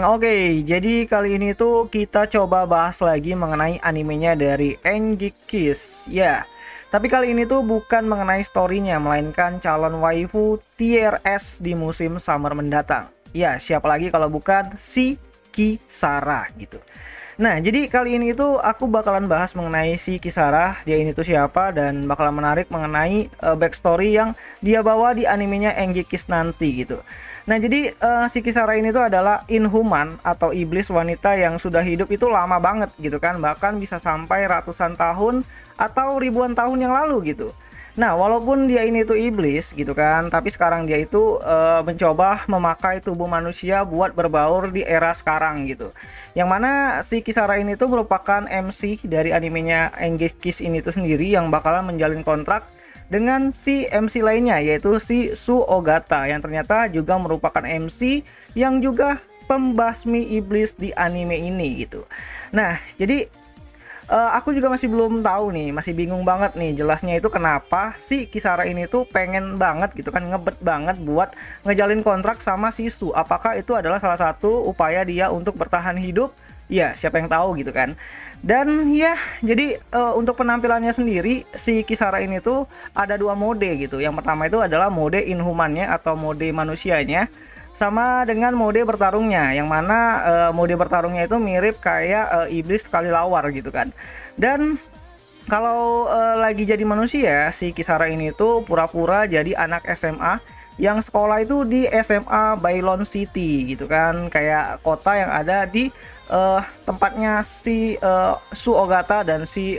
Oke. Jadi kali ini tuh kita coba bahas lagi mengenai animenya dari Angel Kiss. Ya, tapi kali ini tuh bukan mengenai storynya, melainkan calon waifu tier S di musim summer mendatang. Ya, siapa lagi kalau bukan si Kisara gitu. Nah, jadi kali ini tuh aku bakalan bahas mengenai si Kisara, dia ini tuh siapa, dan bakalan menarik mengenai backstory yang dia bawa di animenya Angel Kiss nanti gitu. Nah, jadi si Kisara ini tuh adalah Inhuman atau iblis wanita yang sudah hidup itu lama banget gitu kan, bahkan bisa sampai ratusan tahun atau ribuan tahun yang lalu gitu. Nah, walaupun dia ini tuh iblis gitu kan, tapi sekarang dia itu mencoba memakai tubuh manusia buat berbaur di era sekarang gitu. Yang mana si Kisara ini tuh merupakan MC dari animenya Angel Kiss ini tuh sendiri yang bakalan menjalin kontrak dengan si MC lainnya, yaitu si Su Ogata yang ternyata juga merupakan MC yang juga pembasmi iblis di anime ini gitu. Nah, jadi aku juga masih belum tahu nih, masih bingung banget nih jelasnya itu kenapa si Kisara ini tuh pengen banget gitu kan, ngebet banget buat ngejalin kontrak sama si Su. Apakah itu adalah salah satu upaya dia untuk bertahan hidup? Ya, siapa yang tahu gitu kan. Dan ya, jadi untuk penampilannya sendiri si Kisara ini tuh ada dua mode gitu. Yang pertama itu adalah mode inhumannya atau mode manusianya, sama dengan mode bertarungnya, yang mana mode bertarungnya itu mirip kayak iblis kali lawar gitu kan. Dan kalau lagi jadi manusia, si Kisara ini tuh pura-pura jadi anak SMA yang sekolah itu di SMA Bailon City gitu kan, kayak kota yang ada di tempatnya si Su Ogata dan si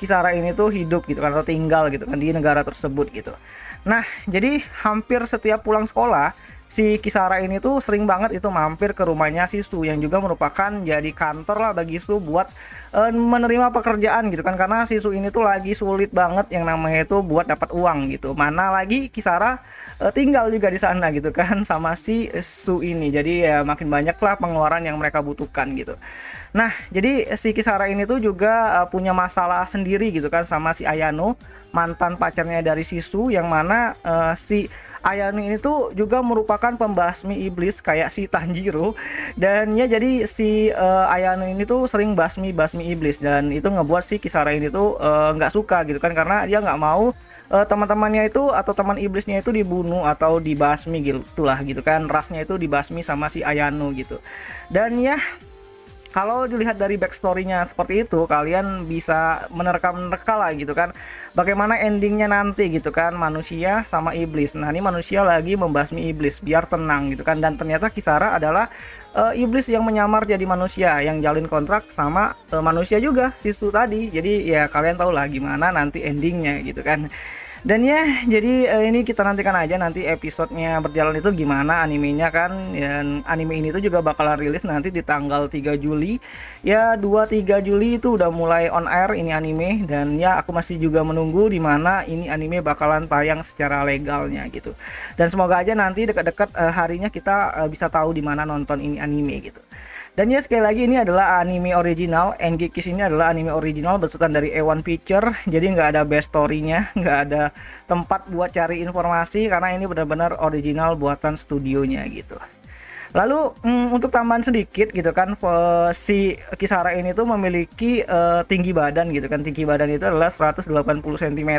Kisara ini tuh hidup gitu kan, atau tinggal gitu kan di negara tersebut gitu. Nah, jadi hampir setiap pulang sekolah si Kisara ini tuh sering banget itu mampir ke rumahnya si Su, yang juga merupakan jadi kantor lah bagi Su buat menerima pekerjaan gitu kan, karena si Su ini tuh lagi sulit banget yang namanya itu buat dapat uang gitu, mana lagi Kisara tinggal juga di sana gitu kan sama si Su ini, jadi ya makin banyak lah pengeluaran yang mereka butuhkan gitu. Nah, jadi si Kisara ini tuh juga punya masalah sendiri gitu kan sama si Ayano, mantan pacarnya dari si Su, yang mana si Ayano ini tuh juga merupakan pembasmi iblis kayak si Tanjiro. Dan ya, jadi si Ayano ini tuh sering basmi iblis, dan itu ngebuat si Kisara ini tuh nggak suka gitu kan, karena dia nggak mau teman-temannya itu atau teman iblisnya itu dibunuh atau dibasmi gitulah gitu kan, rasnya itu dibasmi sama si Ayano gitu. Dan ya, kalau dilihat dari backstory-nya seperti itu, kalian bisa menerka-menerka lah gitu kan, bagaimana endingnya nanti gitu kan, manusia sama iblis. Nah, ini manusia lagi membasmi iblis biar tenang gitu kan, dan ternyata Kisara adalah iblis yang menyamar jadi manusia yang jalin kontrak sama manusia juga, Sisu tadi. Jadi ya kalian tahu lah gimana nanti endingnya gitu kan. Dan ya, jadi ini kita nantikan aja nanti episodenya berjalan itu gimana animenya kan. Dan anime ini tuh juga bakalan rilis nanti di tanggal 3 Juli. Ya, 2-3 Juli itu udah mulai on air ini anime, dan ya aku masih juga menunggu di mana ini anime bakalan tayang secara legalnya gitu. Dan semoga aja nanti dekat-dekat harinya kita bisa tahu di mana nonton ini anime gitu. Dan ya, sekali lagi ini adalah anime original. Angel Kiss ini adalah anime original besutan dari A1 Picture. Jadi nggak ada best story-nya, nggak ada tempat buat cari informasi, karena ini benar-benar original buatan studionya gitu. Lalu untuk tambahan sedikit gitu kan, si Kisara ini tuh memiliki tinggi badan gitu kan. Tinggi badan itu adalah 180 cm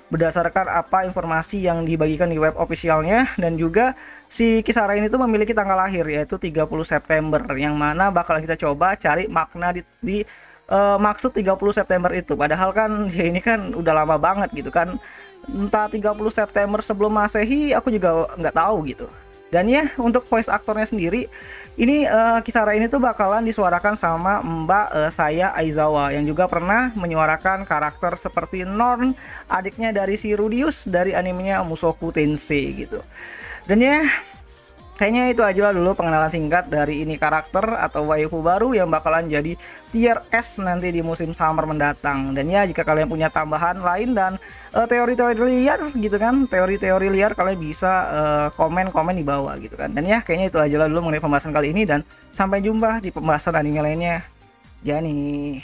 berdasarkan apa informasi yang dibagikan di web officialnya. Dan juga si Kisara ini tuh memiliki tanggal lahir, yaitu 30 September, yang mana bakal kita coba cari makna di maksud 30 September itu. Padahal kan ya ini kan udah lama banget gitu kan, entah 30 September sebelum Masehi aku juga nggak tahu gitu. Dan ya, untuk voice aktornya sendiri ini Kisara ini tuh bakalan disuarakan sama Mbak Saya Aizawa, yang juga pernah menyuarakan karakter seperti Norn, adiknya dari si Rudius dari animenya Mushoku Tensei gitu. Dan ya, kayaknya itu aja dulu pengenalan singkat dari ini karakter atau waifu baru yang bakalan jadi tier S nanti di musim summer mendatang. Dan ya, jika kalian punya tambahan lain dan teori-teori liar gitu kan, teori-teori liar, kalian bisa komen-komen di bawah gitu kan. Dan ya, kayaknya itu aja dulu mengenai pembahasan kali ini, dan sampai jumpa di pembahasan anime lainnya. Ya nih.